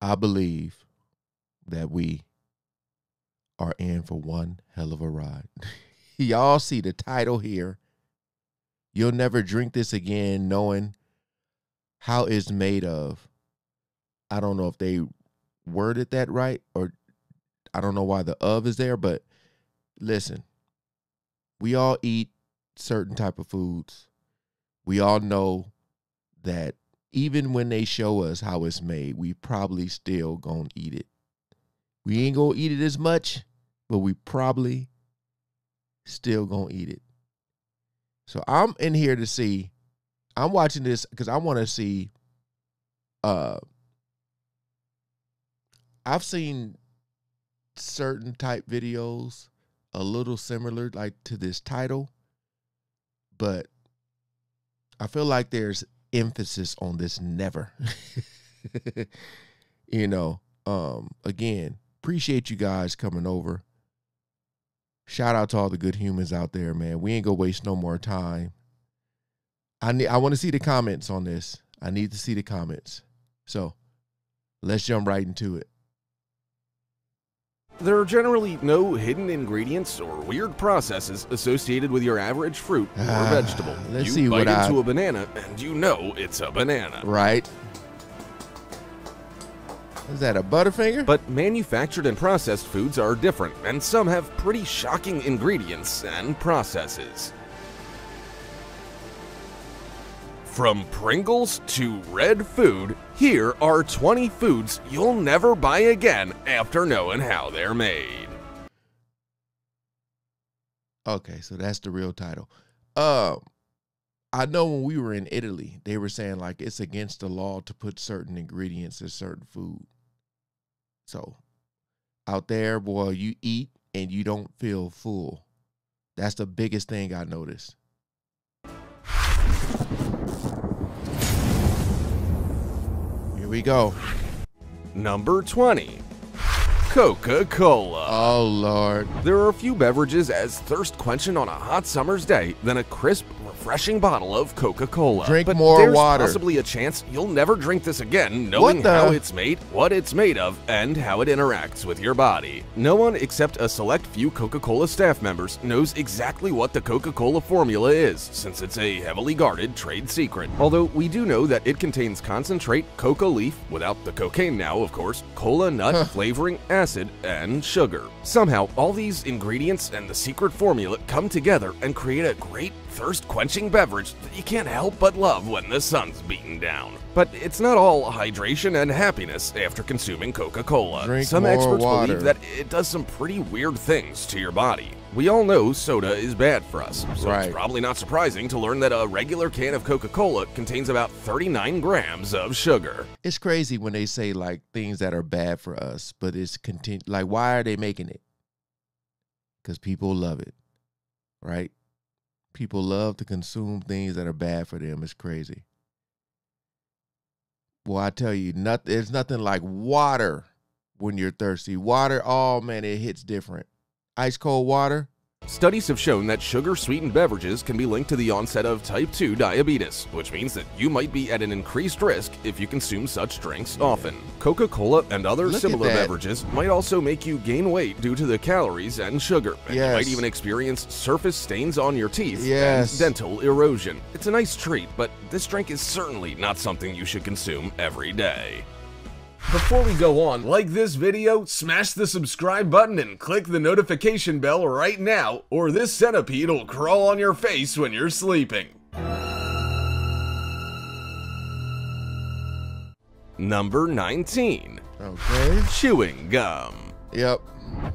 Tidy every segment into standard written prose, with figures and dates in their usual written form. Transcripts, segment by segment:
I believe that we are in for one hell of a ride. Y'all see the title here. You'll never drink this again, knowing how it's made of. I don't know if they worded that right, or I don't know why the of is there, but listen, we all eat certain type of foods. We all know that even when they show us how it's made, we probably still gonna eat it. We ain't gonna eat it as much, but we probably still gonna eat it. So I'm in here to see, I'm watching this because I want to see, I've seen certain type videos a little similar like to this title, but I feel like there's emphasis on this never. You know, again, appreciate you guys coming over. Shout out to all the good humans out there, man. We ain't gonna waste no more time. I want to see the comments on this. I need to see the comments. So let's jump right into it. There are generally no hidden ingredients or weird processes associated with your average fruit or vegetable. Let's you see bite what into a banana and you know it's a banana. Right. Is that a Butterfinger? But manufactured and processed foods are different, and some have pretty shocking ingredients and processes. From Pringles to red food, here are 20 foods you'll never buy again after knowing how they're made. Okay, so that's the real title. I know when we were in Italy, they were saying like it's against the law to put certain ingredients in certain food. So out there, boy, you eat and you don't feel full. That's the biggest thing I noticed. Here we go. Number 20. Coca-Cola. Oh, Lord. There are a few beverages as thirst-quenching on a hot summer's day than a crisp, refreshing bottle of Coca-Cola. Drink but more there's water. Possibly a chance you'll never drink this again, knowing how it's made, what it's made of, and how it interacts with your body. No one except a select few Coca-Cola staff members knows exactly what the Coca-Cola formula is, since it's a heavily guarded trade secret. Although we do know that it contains concentrate, coca leaf, without the cocaine now, of course, cola nut, flavoring, acid, and sugar. Somehow, all these ingredients and the secret formula come together and create a great thirst-quenching beverage that you can't help but love when the sun's beating down. But it's not all hydration and happiness after consuming Coca-Cola. Some experts believe that it does some pretty weird things to your body. We all know soda is bad for us, so it's probably not surprising to learn that a regular can of Coca-Cola contains about 39 grams of sugar. It's crazy when they say like things that are bad for us, but it's like, why are they making it? Because people love it, right? People love to consume things that are bad for them. It's crazy. Well, I tell you, there's nothing like water when you're thirsty. Water, oh man, it hits different. Ice cold water. Studies have shown that sugar-sweetened beverages can be linked to the onset of type 2 diabetes, which means that you might be at an increased risk if you consume such drinks often. Coca-Cola and other similar beverages might also make you gain weight due to the calories and sugar, and you might even experience surface stains on your teeth and dental erosion. It's a nice treat, but this drink is certainly not something you should consume every day. Before we go on, like this video, smash the subscribe button and click the notification bell right now, or this centipede will crawl on your face when you're sleeping. Number 19. Okay. Chewing gum. Yep.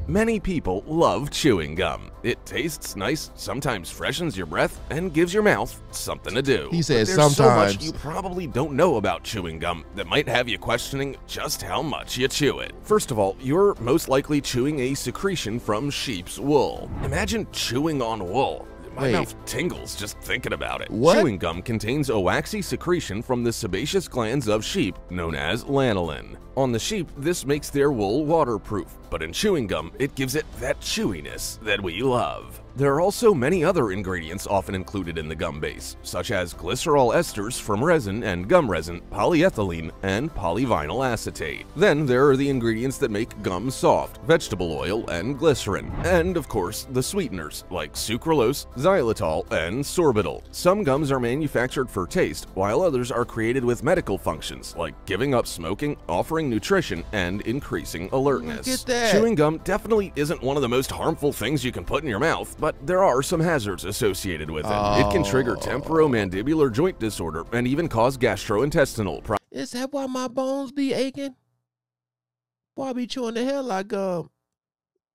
Many people love chewing gum. It tastes nice, sometimes freshens your breath, and gives your mouth something to do. He says sometimes. So much sometimes. you probably don't know about chewing gum that might have you questioning just how much you chew it. First of all, you're most likely chewing a secretion from sheep's wool. Imagine chewing on wool. My mouth tingles just thinking about it. What? Chewing gum contains a waxy secretion from the sebaceous glands of sheep, known as lanolin. On the sheep, this makes their wool waterproof, but in chewing gum, it gives it that chewiness that we love. There are also many other ingredients often included in the gum base, such as glycerol esters from resin and gum resin, polyethylene, and polyvinyl acetate. Then there are the ingredients that make gum soft, vegetable oil, and glycerin. And of course, the sweeteners, like sucralose, xylitol, and sorbitol. Some gums are manufactured for taste, while others are created with medical functions, like giving up smoking, offering nutrition, and increasing alertness. Chewing gum definitely isn't one of the most harmful things you can put in your mouth, but there are some hazards associated with it. It can trigger temporomandibular joint disorder and even cause gastrointestinal problems. Is that why my bones be aching? Boy, I be chewing the hell like gum.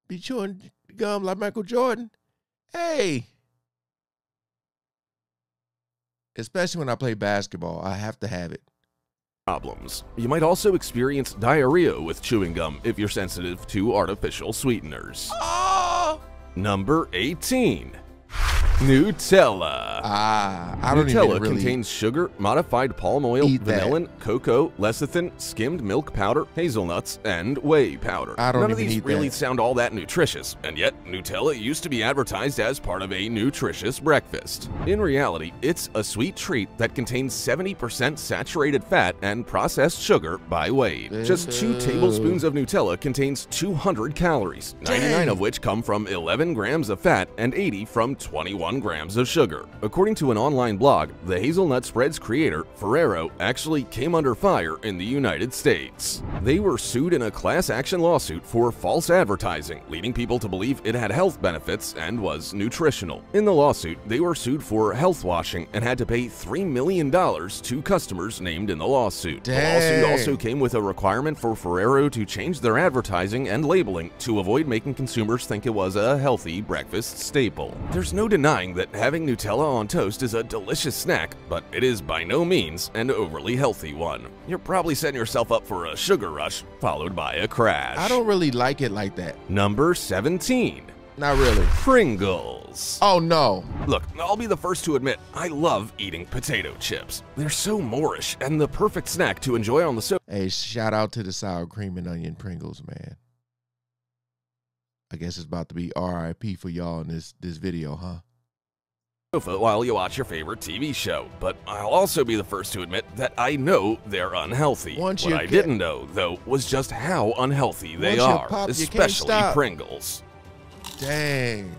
Be chewing gum like Michael Jordan. Hey. Especially when I play basketball, I have to have it. You might also experience diarrhea with chewing gum if you're sensitive to artificial sweeteners. Number 18. Nutella. I don't Nutella even really contains sugar, modified palm oil, vanillin, cocoa, lecithin, skimmed milk powder, hazelnuts, and whey powder. None of these really sound all that nutritious, and yet Nutella used to be advertised as part of a nutritious breakfast. In reality, it's a sweet treat that contains 70% saturated fat and processed sugar by weight. Just 2 tablespoons of Nutella contains 200 calories, 99 of which come from 11 grams of fat and 80 from 21 grams of sugar. According to an online blog, the hazelnut spread's creator, Ferrero, actually came under fire in the United States. They were sued in a class action lawsuit for false advertising, leading people to believe it had health benefits and was nutritional. In the lawsuit, they were sued for health washing and had to pay $3 million to customers named in the lawsuit. The lawsuit also came with a requirement for Ferrero to change their advertising and labeling to avoid making consumers think it was a healthy breakfast staple. There's no denying that having Nutella on toast is a delicious snack, but it is by no means an overly healthy one. You're probably setting yourself up for a sugar rush, followed by a crash. I don't really like it like that. Number 17. Not really. Pringles. Oh no. Look, I'll be the first to admit, I love eating potato chips. They're so Moorish and the perfect snack to enjoy on the sofa. Hey, shout out to the sour cream and onion Pringles, man. I guess it's about to be RIP for y'all in this video, huh? While you watch your favorite TV show, but I'll also be the first to admit that I know they're unhealthy. What I didn't know, though, was just how unhealthy they are, especially Pringles. Dang.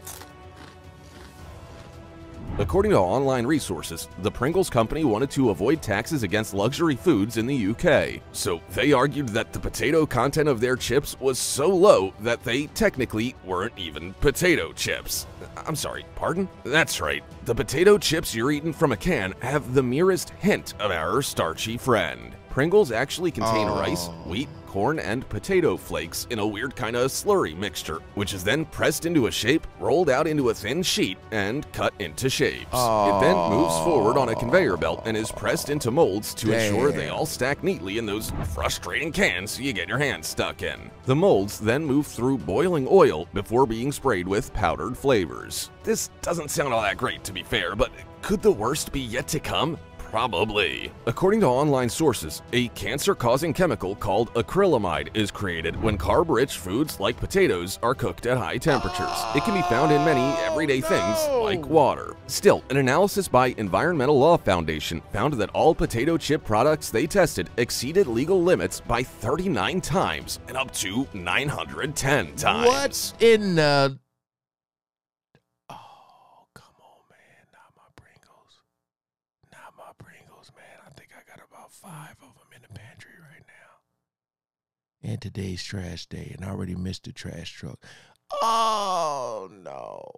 According to online resources, the Pringles company wanted to avoid taxes against luxury foods in the UK, so they argued that the potato content of their chips was so low that they technically weren't even potato chips. I'm sorry, pardon? That's right, the potato chips you're eating from a can have the merest hint of our starchy friend. Pringles actually contain rice, wheat, corn, and potato flakes in a weird kind of slurry mixture, which is then pressed into a shape, rolled out into a thin sheet, and cut into shapes. It then moves forward on a conveyor belt and is pressed into molds to ensure they all stack neatly in those frustrating cans you get your hands stuck in. The molds then move through boiling oil before being sprayed with powdered flavors. This doesn't sound all that great, to be fair, but could the worst be yet to come? Probably. According to online sources, a cancer-causing chemical called acrylamide is created when carb-rich foods like potatoes are cooked at high temperatures. It can be found in many everyday things like water. Still, an analysis by Environmental Law Foundation found that all potato chip products they tested exceeded legal limits by 39 times and up to 910 times. What's in the... Five of them in the pantry right now. And today's trash day, and I already missed the trash truck. Oh, no.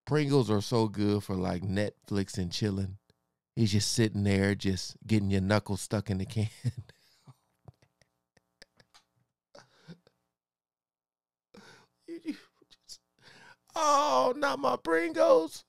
Pringles are so good for like Netflix and chilling. He's just sitting there, just getting your knuckles stuck in the can. Oh, not my Pringles.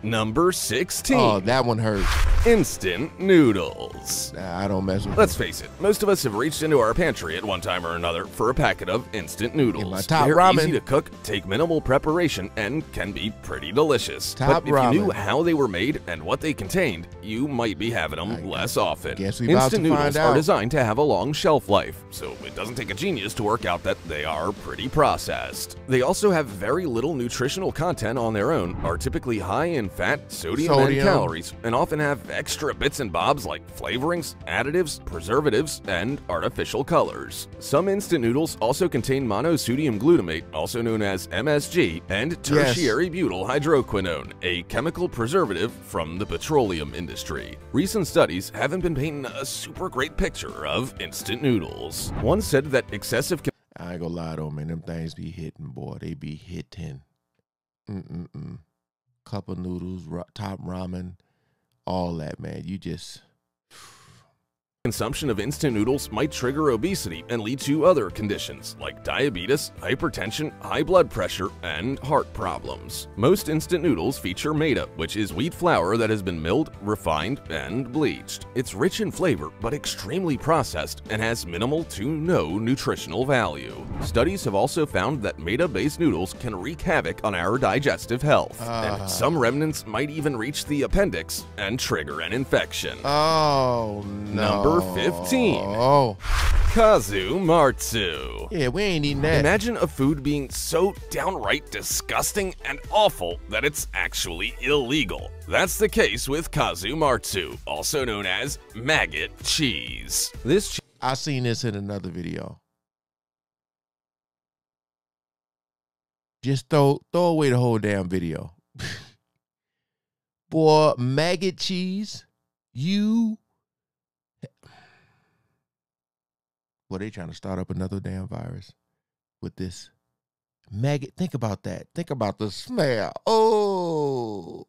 Number 16. Oh, that one hurt. Instant noodles. Nah, I don't mess with Let's face it, most of us have reached into our pantry at one time or another for a packet of instant noodles. In my top They're ramen. easy to cook, take minimal preparation, and can be pretty delicious. Top but if ramen. you knew how they were made and what they contained, you might be having them less often. Guess we about Instant to noodles find are out. designed to have a long shelf life, so it doesn't take a genius to work out that they are pretty processed. They also have very little nutritional content on their own, are typically high in fat, sodium, and calories, and often have extra bits and bobs like flavorings, additives, preservatives, and artificial colors. Some instant noodles also contain monosodium glutamate, also known as MSG, and tertiary butyl hydroquinone, a chemical preservative from the petroleum industry. Recent studies haven't been painting a super great picture of instant noodles. One said that excessive I ain't gonna lie though, man. Them things be hitting, boy. They be hitting. Cup of noodles, top ramen, all that, man. You just... Consumption of instant noodles might trigger obesity and lead to other conditions like diabetes, hypertension, high blood pressure, and heart problems. Most instant noodles feature maida, which is wheat flour that has been milled, refined, and bleached. It's rich in flavor but extremely processed and has minimal to no nutritional value. Studies have also found that maida-based noodles can wreak havoc on our digestive health, and some remnants might even reach the appendix and trigger an infection. Oh, no. Number 15. Oh. Kazu Marzu. Yeah, we ain't eating that. Imagine a food being so downright disgusting and awful that it's actually illegal. That's the case with Kazu Marzu, also known as Maggot Cheese. I seen this in another video. Just throw away the whole damn video. Boy, Maggot Cheese, Well, they trying to start up another damn virus with this maggot. Think about that. Think about the smell. Oh.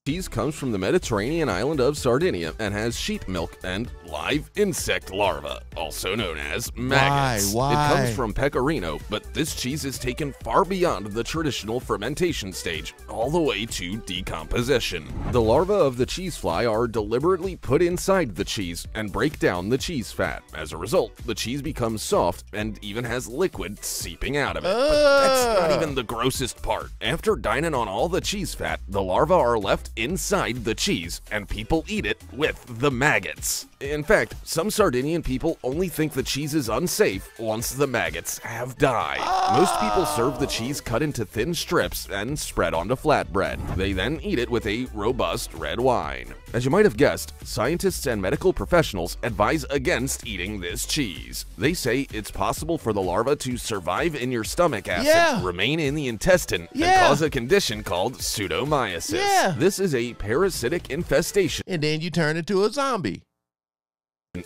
Cheese comes from the Mediterranean island of Sardinia and has sheep milk and live insect larvae, also known as maggots. Why? It comes from pecorino, but this cheese is taken far beyond the traditional fermentation stage, all the way to decomposition. The larvae of the cheese fly are deliberately put inside the cheese and break down the cheese fat. As a result, the cheese becomes soft and even has liquid seeping out of it. But that's not even the grossest part. After dining on all the cheese fat, the larvae are left inside the cheese, and people eat it with the maggots. In fact, some Sardinian people only think the cheese is unsafe once the maggots have died. Most people serve the cheese cut into thin strips and spread onto flatbread. They then eat it with a robust red wine. As you might have guessed, scientists and medical professionals advise against eating this cheese. They say it's possible for the larva to survive in your stomach acid, remain in the intestine, and cause a condition called pseudomyosis. This is a parasitic infestation. And then you turn into a zombie.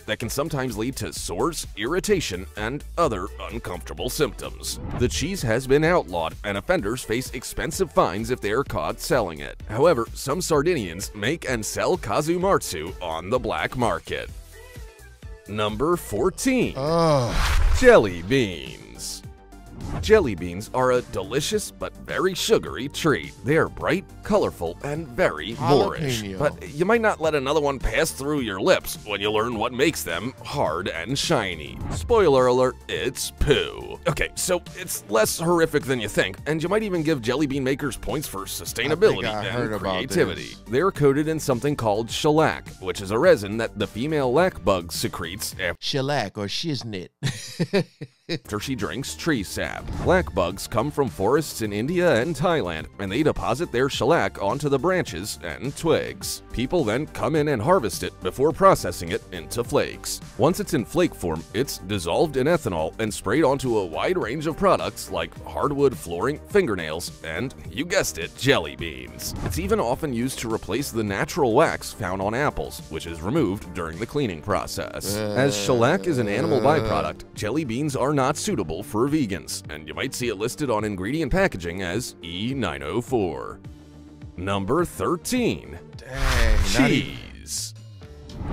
That can sometimes lead to sores, irritation, and other uncomfortable symptoms. The cheese has been outlawed, and offenders face expensive fines if they are caught selling it. However, some Sardinians make and sell Kazu Marzu on the black market. Number 14. Jelly beans. Jelly beans are a delicious but very sugary treat. They are bright, colorful, and very boorish. But you might not let another one pass through your lips when you learn what makes them hard and shiny. Spoiler alert, it's poo. Okay, so it's less horrific than you think, and you might even give jelly bean makers points for sustainability and creativity. They're coated in something called shellac, which is a resin that the female lac bug secretes shellac or shiznit. after she drinks tree sap. Lac bugs come from forests in India and Thailand, and they deposit their shellac onto the branches and twigs. People then come in and harvest it before processing it into flakes. Once it's in flake form, it's dissolved in ethanol and sprayed onto a wide range of products like hardwood flooring, fingernails, and, you guessed it, jelly beans. It's even often used to replace the natural wax found on apples, which is removed during the cleaning process. As shellac is an animal byproduct, jelly beans are not suitable for vegans, and you might see it listed on ingredient packaging as E904. Number 13. Dang, cheese.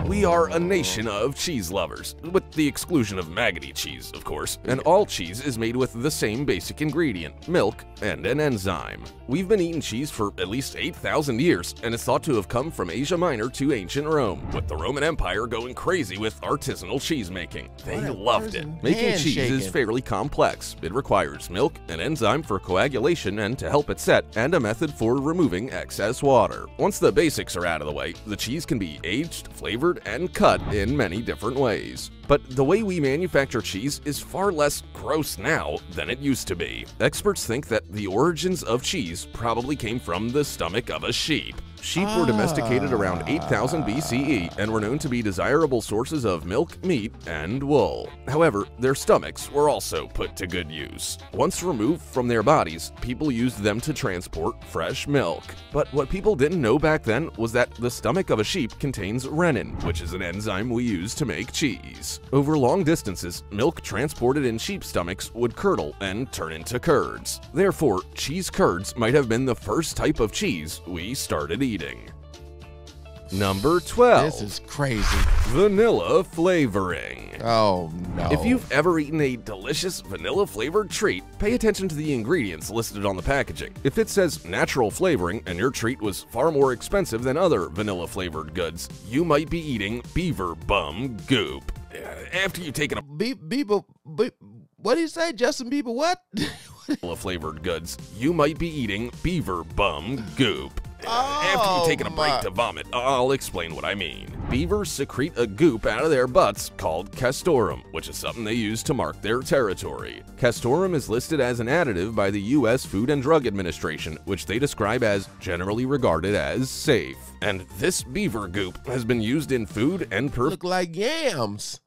We are a nation of cheese lovers, with the exclusion of Maggot Cheese, of course, and all cheese is made with the same basic ingredient, milk, and an enzyme. We've been eating cheese for at least 8,000 years, and it's thought to have come from Asia Minor to ancient Rome, with the Roman Empire going crazy with artisanal cheese making. They loved it. Making cheese is fairly complex. It requires milk, an enzyme for coagulation and to help it set, and a method for removing excess water. Once the basics are out of the way, the cheese can be aged, flavored, and cut in many different ways. But the way we manufacture cheese is far less gross now than it used to be. Experts think that the origins of cheese probably came from the stomach of a sheep. Sheep were domesticated around 8000 BCE and were known to be desirable sources of milk, meat, and wool. However, their stomachs were also put to good use. Once removed from their bodies, people used them to transport fresh milk. But what people didn't know back then was that the stomach of a sheep contains rennin, which is an enzyme we use to make cheese. Over long distances, milk transported in sheep stomachs would curdle and turn into curds. Therefore, cheese curds might have been the first type of cheese we started eating. Number 12. This is crazy. Vanilla flavoring. Oh, no. If you've ever eaten a delicious vanilla-flavored treat, pay attention to the ingredients listed on the packaging. If it says natural flavoring and your treat was far more expensive than other vanilla-flavored goods, you might be eating beaver bum goop. After you've taken a what did he say? Justin Bieber what? Flavored goods, you might be eating beaver bum goop. After you've taken a break to vomit, I'll explain what I mean. Beavers secrete a goop out of their butts called castoreum, which is something they use to mark their territory. Castoreum is listed as an additive by the U.S. Food and Drug Administration, which they describe as generally regarded as safe. And this beaver goop has been used in food and Look like yams.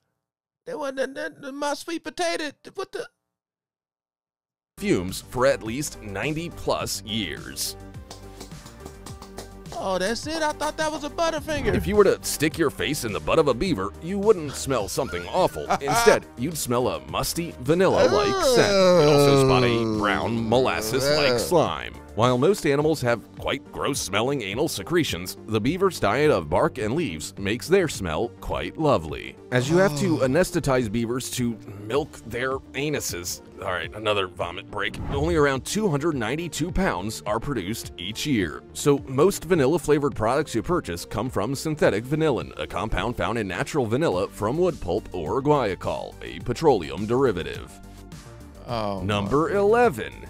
They want my sweet potato. What the? Fumes for at least 90 plus years. Oh, that's it? I thought that was a Butterfinger. If you were to stick your face in the butt of a beaver, you wouldn't smell something awful. Instead, you'd smell a musty, vanilla-like scent. You'd also spot a brown, molasses-like slime. While most animals have quite gross-smelling anal secretions, the beaver's diet of bark and leaves makes their smell quite lovely. As you have to anesthetize beavers to milk their anuses. Alright, another vomit break. Only around 292 pounds are produced each year. So most vanilla-flavored products you purchase come from synthetic vanillin, a compound found in natural vanilla from wood pulp or guaiacol, a petroleum derivative. Number 11.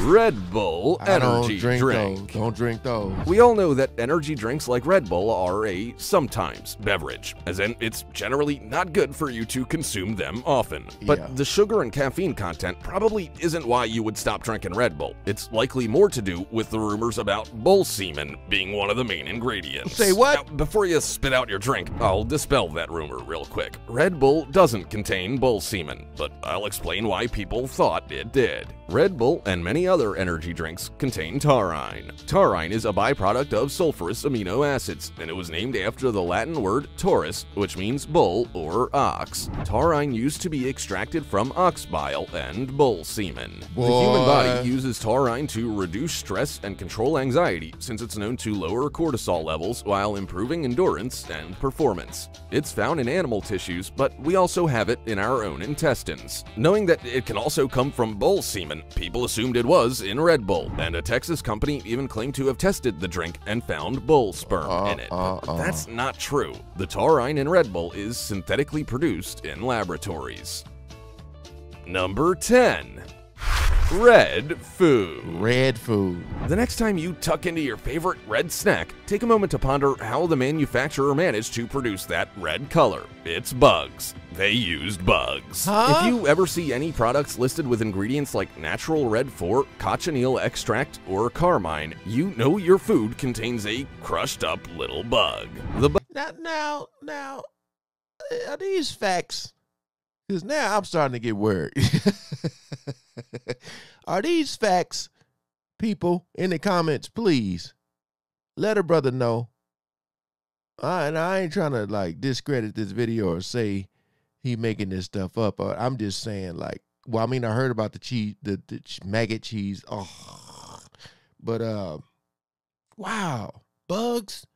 Red Bull energy drink. Don't drink those. We all know that energy drinks like Red Bull are a sometimes beverage, as in it's generally not good for you to consume them often. But the sugar and caffeine content probably isn't why you would stop drinking Red Bull. It's likely more to do with the rumors about bull semen being one of the main ingredients. Say what? Now, before you spit out your drink, I'll dispel that rumor real quick. Red Bull doesn't contain bull semen, but I'll explain why people thought it did. Red Bull and many other energy drinks contain taurine. Taurine is a byproduct of sulfurous amino acids, and it was named after the Latin word taurus, which means bull or ox. Taurine used to be extracted from ox bile and bull semen. The human body uses taurine to reduce stress and control anxiety, since it's known to lower cortisol levels while improving endurance and performance. It's found in animal tissues, but we also have it in our own intestines. Knowing that it can also come from bull semen, people assumed it was in Red Bull, and a Texas company even claimed to have tested the drink and found bull sperm in it. But that's not true. The taurine in Red Bull is synthetically produced in laboratories. Number 10. Red food. Red food. The next time you tuck into your favorite red snack, take a moment to ponder how the manufacturer managed to produce that red color. It's bugs. They used bugs. If you ever see any products listed with ingredients like natural red 4, cochineal extract, or carmine, you know your food contains a crushed up little bug. Now, are these facts? Because now I'm starting to get worried. Are these facts? People in the comments, please let a brother know. And I ain't trying to like discredit this video or say he making this stuff up. I'm just saying, like, well, I mean, I heard about the cheese, the maggot cheese. Oh, but wow, bugs.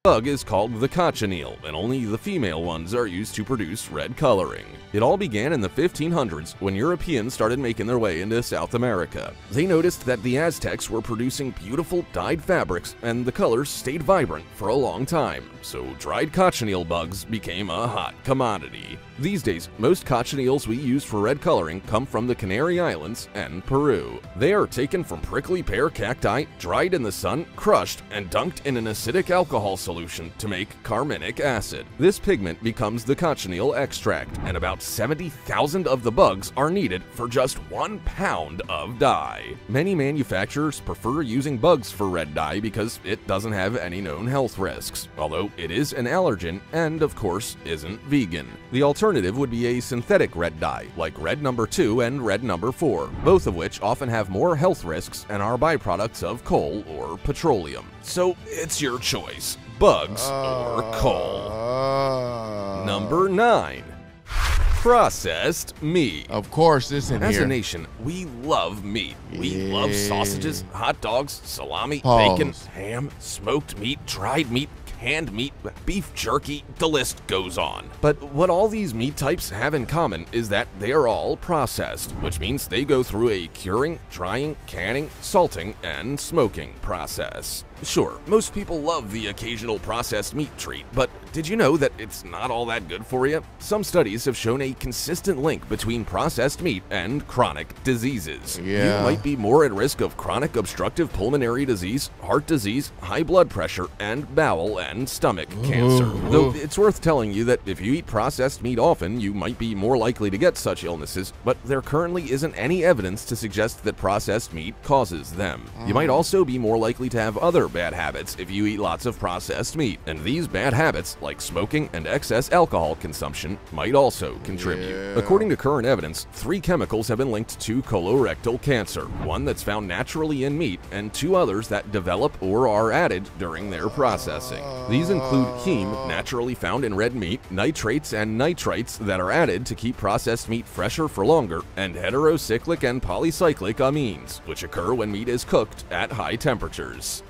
bug is called the cochineal, and only the female ones are used to produce red coloring. It all began in the 1500s when Europeans started making their way into South America. They noticed that the Aztecs were producing beautiful dyed fabrics, and the colors stayed vibrant for a long time, so dried cochineal bugs became a hot commodity. These days, most cochineals we use for red coloring come from the Canary Islands and Peru. They are taken from prickly pear cacti, dried in the sun, crushed, and dunked in an acidic alcohol solution to make carminic acid. This pigment becomes the cochineal extract, and about 70,000 of the bugs are needed for just 1 pound of dye. Many manufacturers prefer using bugs for red dye because it doesn't have any known health risks, although it is an allergen and, of course, isn't vegan. The alternative would be a synthetic red dye, like red number 2 and red number 4, both of which often have more health risks and are byproducts of coal or petroleum. So it's your choice, bugs or coal. Number 9. Processed meat. Of course, this in As here. a nation, we love meat. We love sausages, hot dogs, salami, Pause. bacon, ham, smoked meat, dried meat, canned meat, beef jerky, the list goes on. But what all these meat types have in common is that they are all processed, which means they go through a curing, drying, canning, salting, and smoking process. Sure, most people love the occasional processed meat treat, but did you know that it's not all that good for you? Some studies have shown a consistent link between processed meat and chronic diseases. Yeah. You might be more at risk of chronic obstructive pulmonary disease, heart disease, high blood pressure, and bowel and stomach cancer. Though it's worth telling you that if you eat processed meat often, you might be more likely to get such illnesses, but there currently isn't any evidence to suggest that processed meat causes them. You might also be more likely to have other bad habits if you eat lots of processed meat, and these bad habits, like smoking and excess alcohol consumption, might also contribute. According to current evidence, 3 chemicals have been linked to colorectal cancer, one that's found naturally in meat, and 2 others that develop or are added during their processing. These include heme, naturally found in red meat, nitrates and nitrites that are added to keep processed meat fresher for longer, and heterocyclic and polycyclic amines, which occur when meat is cooked at high temperatures.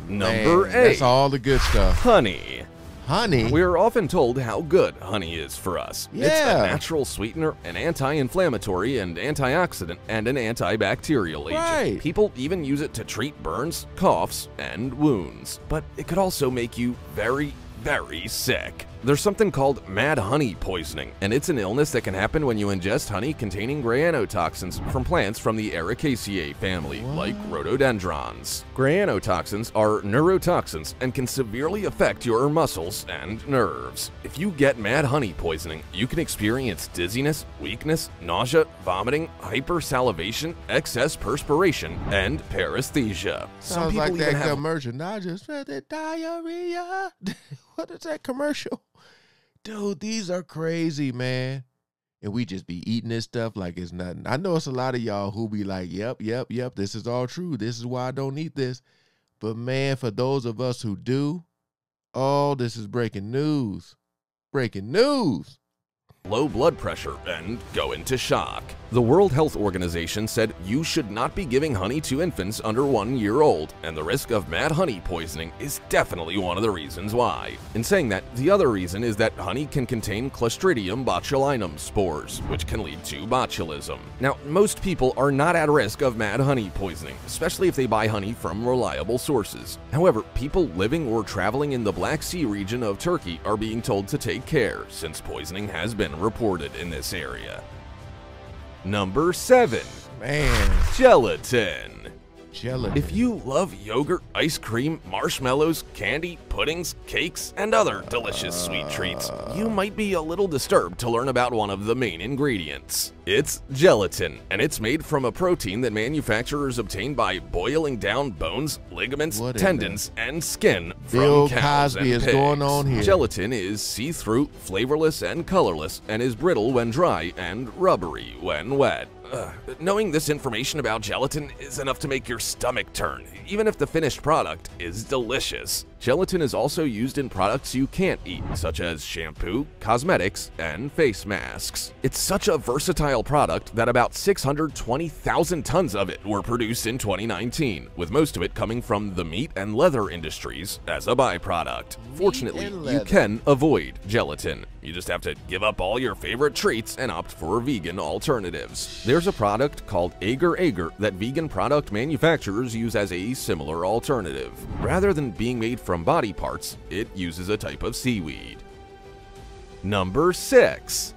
Number 8. That's all the good stuff. Honey. Honey? We're often told how good honey is for us. Yeah. It's a natural sweetener, an anti-inflammatory and antioxidant, and an antibacterial agent. Right. People even use it to treat burns, coughs, and wounds. But it could also make you very, very sick. There's something called mad honey poisoning, and it's an illness that can happen when you ingest honey containing granotoxins from plants from the Ericaceae family, like rhododendrons. Granotoxins are neurotoxins and can severely affect your muscles and nerves. If you get mad honey poisoning, you can experience dizziness, weakness, nausea, vomiting, hypersalivation, excess perspiration, and paresthesia. Some Sounds people like even that have commercial. I just felt the diarrhea. What is that commercial? Dude, these are crazy, man. And we just be eating this stuff like it's nothing. I know it's a lot of y'all who be like, yep, this is all true. This is why I don't eat this. But man, for those of us who do, oh, this is breaking news. Breaking news. low blood pressure and go into shock. The World Health Organization said you should not be giving honey to infants under 1 year old, and the risk of mad honey poisoning is definitely one of the reasons why. In saying that, the other reason is that honey can contain Clostridium botulinum spores, which can lead to botulism. Now, most people are not at risk of mad honey poisoning, especially if they buy honey from reliable sources. However, people living or traveling in the Black Sea region of Turkey are being told to take care, since poisoning has been reported in this area. Number 7. Man, Gelatin. gelatin. If you love yogurt, ice cream, marshmallows, candy, puddings, cakes, and other delicious sweet treats, you might be a little disturbed to learn about one of the main ingredients. It's gelatin, and it's made from a protein that manufacturers obtain by boiling down bones, ligaments, What in tendons, and skin Bill from cows Cosby and is pigs. going on here. Gelatin is see-through, flavorless, and colorless, and is brittle when dry and rubbery when wet. Knowing this information about gelatin is enough to make your stomach turn, even if the finished product is delicious. Gelatin is also used in products you can't eat, such as shampoo, cosmetics, and face masks. It's such a versatile product that about 620,000 tons of it were produced in 2019, with most of it coming from the meat and leather industries as a byproduct. Fortunately, you can avoid gelatin. You just have to give up all your favorite treats and opt for vegan alternatives. There's a product called Agar Agar that vegan product manufacturers use as a similar alternative. Rather than being made from body parts, it uses a type of seaweed. Number 6.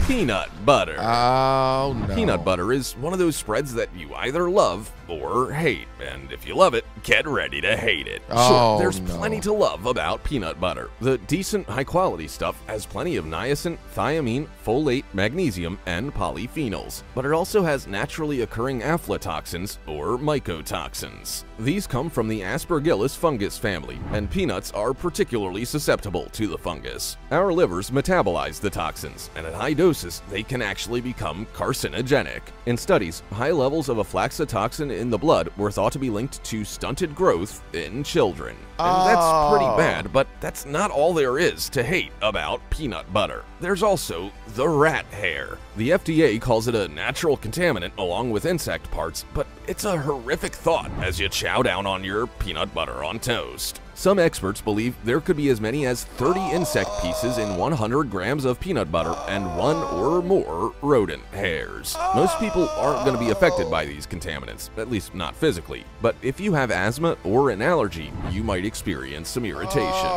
Peanut butter. Oh, no. Peanut butter is one of those spreads that you either love or hate, and if you love it, get ready to hate it. Sure, there's plenty to love about peanut butter. The decent, high-quality stuff has plenty of niacin, thiamine, folate, magnesium, and polyphenols, but it also has naturally occurring aflatoxins or mycotoxins. These come from the Aspergillus fungus family, and peanuts are particularly susceptible to the fungus. Our livers metabolize the toxins, and at high doses, they can actually become carcinogenic. In studies, high levels of aflatoxin in the blood were thought to be linked to stunted growth in children. And that's pretty bad, but that's not all there is to hate about peanut butter. There's also the rat hair. The FDA calls it a natural contaminant along with insect parts, but it's a horrific thought as you chow down on your peanut butter on toast. Some experts believe there could be as many as 30 insect pieces in 100 grams of peanut butter and 1 or more rodent hairs. Most people aren't going to be affected by these contaminants, at least not physically, but if you have asthma or an allergy, you might experience some irritation.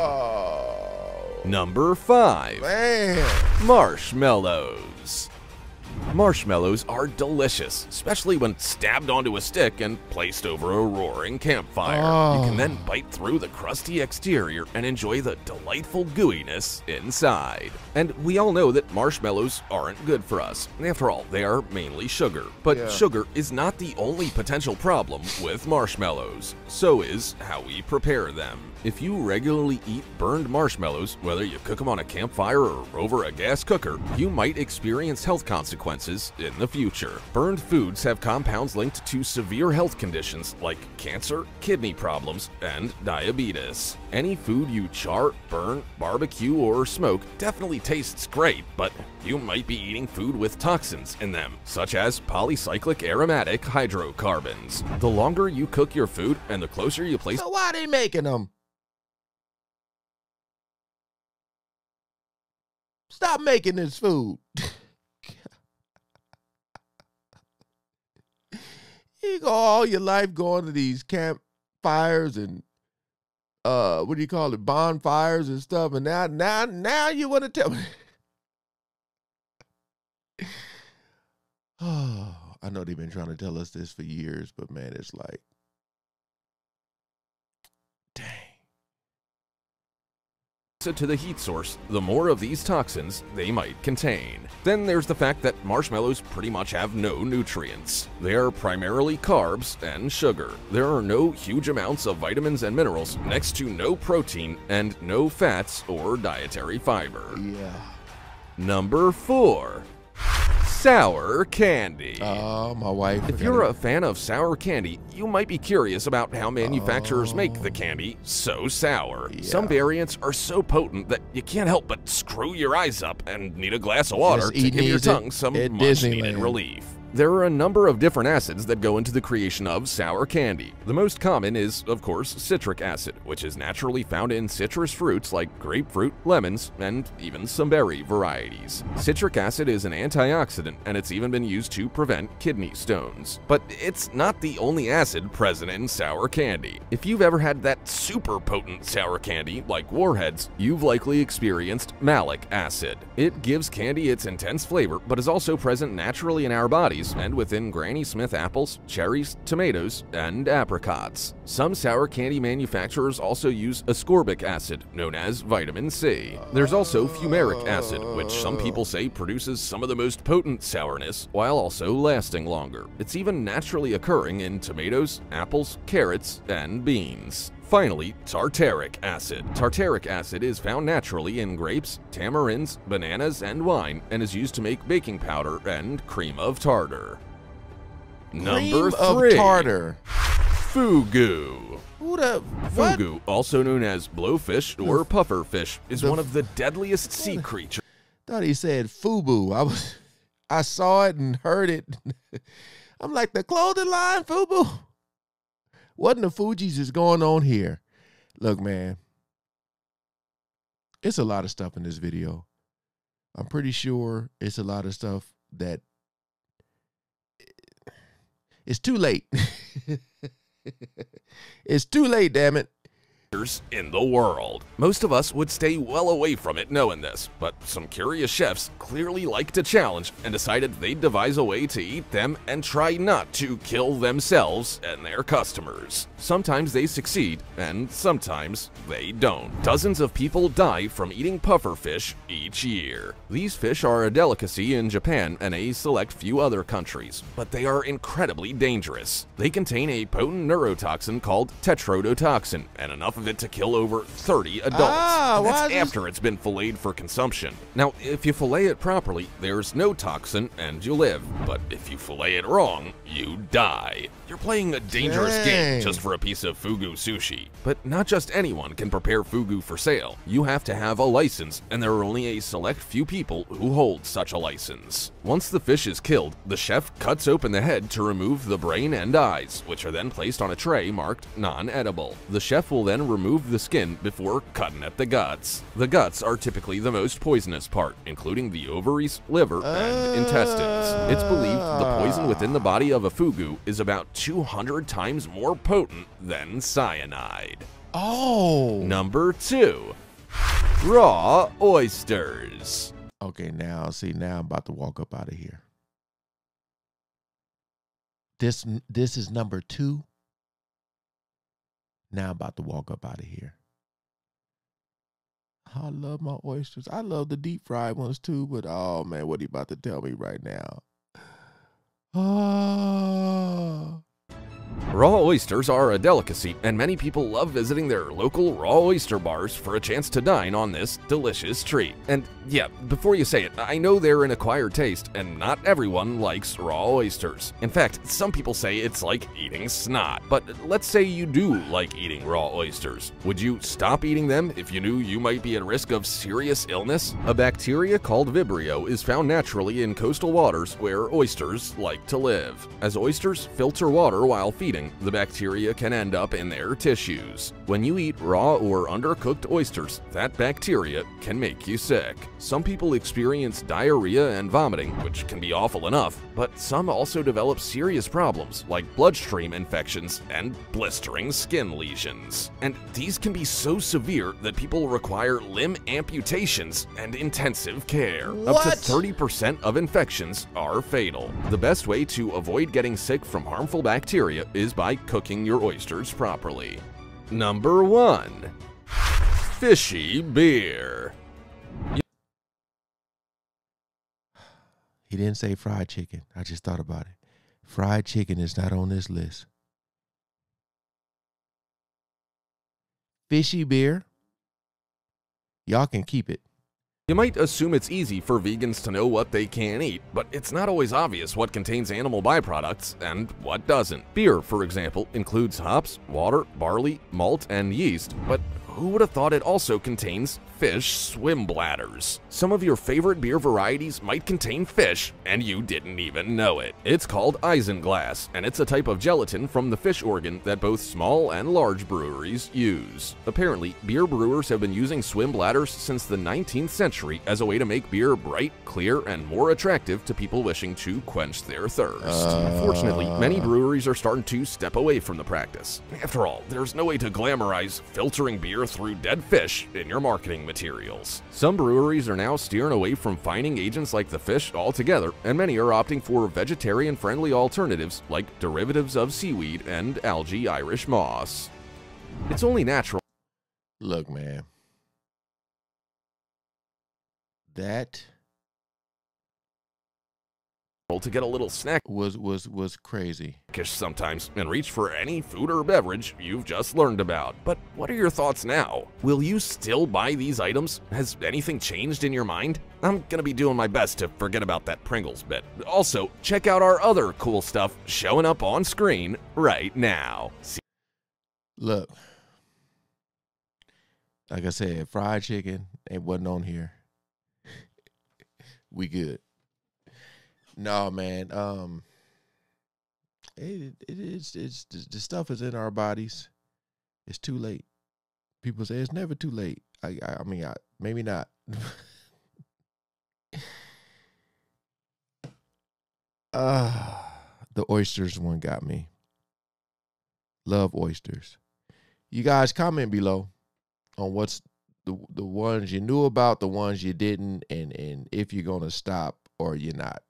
Number 5. Marshmallows. Marshmallows are delicious, especially when stabbed onto a stick and placed over a roaring campfire. You can then bite through the crusty exterior and enjoy the delightful gooiness inside. And we all know that marshmallows aren't good for us. After all, they are mainly sugar. But sugar is not the only potential problem with marshmallows. So is how we prepare them. If you regularly eat burned marshmallows, whether you cook them on a campfire or over a gas cooker, you might experience health consequences in the future. Burned foods have compounds linked to severe health conditions like cancer, kidney problems, and diabetes. Any food you char, burn, barbecue, or smoke definitely tastes great, but you might be eating food with toxins in them, such as polycyclic aromatic hydrocarbons. The longer you cook your food and the closer you place— So why are they making them? Stop making this food. You go all your life going to these campfires and what do you call it, bonfires and stuff, and now you want to tell me? Oh, I know they've been trying to tell us this for years, but man, it's like, dang. To the heat source, the more of these toxins they might contain. Then there's the fact that marshmallows pretty much have no nutrients. They are primarily carbs and sugar. There are no huge amounts of vitamins and minerals, next to no protein and no fats or dietary fiber. Number 4. Sour candy. Oh, my wife. If you're a fan of sour candy, you might be curious about how manufacturers make the candy so sour. Some variants are so potent that you can't help but screw your eyes up and need a glass of water to give your tongue some much-needed relief. There are a number of different acids that go into the creation of sour candy. The most common is, of course, citric acid, which is naturally found in citrus fruits like grapefruit, lemons, and even some berry varieties. Citric acid is an antioxidant, and it's even been used to prevent kidney stones. But it's not the only acid present in sour candy. If you've ever had that super potent sour candy, like Warheads, you've likely experienced malic acid. It gives candy its intense flavor, but is also present naturally in our bodies and within Granny Smith apples, cherries, tomatoes, and apricots. Some sour candy manufacturers also use ascorbic acid, known as vitamin C. There's also fumaric acid, which some people say produces some of the most potent sourness, while also lasting longer. It's even naturally occurring in tomatoes, apples, carrots, and beans. Finally, tartaric acid. Tartaric acid is found naturally in grapes, tamarinds, bananas, and wine, and is used to make baking powder and cream of tartar. Number 3. Cream of tartar. Fugu. Who the what? Fugu, also known as blowfish or puffer fish, is one of the deadliest sea creatures. Thought he said Fubu. I saw it and heard it. I'm like, the clothing line, Fubu? What in the Fugees is going on here? Look, man, it's a lot of stuff in this video. I'm pretty sure it's a lot of stuff that it's too late. It's too late, damn it. In the world. Most of us would stay well away from it knowing this, but some curious chefs clearly like to challenge and decided they'd devise a way to eat them and try not to kill themselves and their customers. Sometimes they succeed, and sometimes they don't. Dozens of people die from eating puffer fish each year. These fish are a delicacy in Japan and a select few other countries, but they are incredibly dangerous. They contain a potent neurotoxin called tetrodotoxin, and enough of it to kill over 30 adults. That's after it's been filleted for consumption. Now, if you fillet it properly, there's no toxin and you live. But if you fillet it wrong, you die. You're playing a dangerous game just for a piece of Fugu sushi. But not just anyone can prepare Fugu for sale. You have to have a license, and there are only a select few people who hold such a license. Once the fish is killed, the chef cuts open the head to remove the brain and eyes, which are then placed on a tray marked non-edible. The chef will then remove the skin before cutting at the guts. The guts are typically the most poisonous part, including the ovaries, liver, and intestines. It's believed the poison within the body of a fugu is about 200 times more potent than cyanide. Oh. Number 2. Raw oysters. Okay, now I'm about to walk up out of here. This is number 2. Now I'm about to walk up out of here. I love my oysters. I love the deep fried ones too, but oh man, what are you about to tell me right now? Oh. Raw oysters are a delicacy, and many people love visiting their local raw oyster bars for a chance to dine on this delicious treat. And yeah, before you say it, I know they're an acquired taste, and not everyone likes raw oysters. In fact, some people say it's like eating snot. But let's say you do like eating raw oysters. Would you stop eating them if you knew you might be at risk of serious illness? A bacteria called Vibrio is found naturally in coastal waters where oysters like to live. As oysters filter water while feeding, the bacteria can end up in their tissues. When you eat raw or undercooked oysters, that bacteria can make you sick. Some people experience diarrhea and vomiting, which can be awful enough, but some also develop serious problems like bloodstream infections and blistering skin lesions. And these can be so severe that people require limb amputations and intensive care. Up to 30% of infections are fatal. The best way to avoid getting sick from harmful bacteria is by cooking your oysters properly. Number 1. Fishy beer. He didn't say fried chicken. I just thought about it. Fried chicken is not on this list. Fishy beer. Y'all can keep it. You might assume it's easy for vegans to know what they can eat, but it's not always obvious what contains animal byproducts and what doesn't. Beer, for example, includes hops, water, barley, malt, and yeast, but who would have thought it also contains fish swim bladders? Some of your favorite beer varieties might contain fish, and you didn't even know it. It's called isinglass, and it's a type of gelatin from the fish organ that both small and large breweries use. Apparently, beer brewers have been using swim bladders since the 19th century as a way to make beer bright, clear, and more attractive to people wishing to quench their thirst. Unfortunately, many breweries are starting to step away from the practice. After all, there's no way to glamorize filtering beer through dead fish in your marketing materials. Some breweries are now steering away from fining agents like the fish altogether, and many are opting for vegetarian-friendly alternatives like derivatives of seaweed and algae Irish moss. It's only natural. Look, man. That to get a little snack was crazy sometimes and reach for any food or beverage you've just learned about. But what are your thoughts now? Will you still buy these items? Has anything changed in your mind? I'm gonna be doing my best to forget about that Pringles bit. Also, check out our other cool stuff showing up on screen right now. Look, like I said, fried chicken, it wasn't on here. We good. No, man. It's the stuff is in our bodies. It's too late. People say it's never too late. I mean, maybe not. The oysters one got me. Love oysters. You guys comment below on what's the ones you knew about, the ones you didn't, and if you're gonna stop or you're not.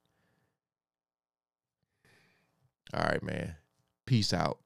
All right, man. Peace out.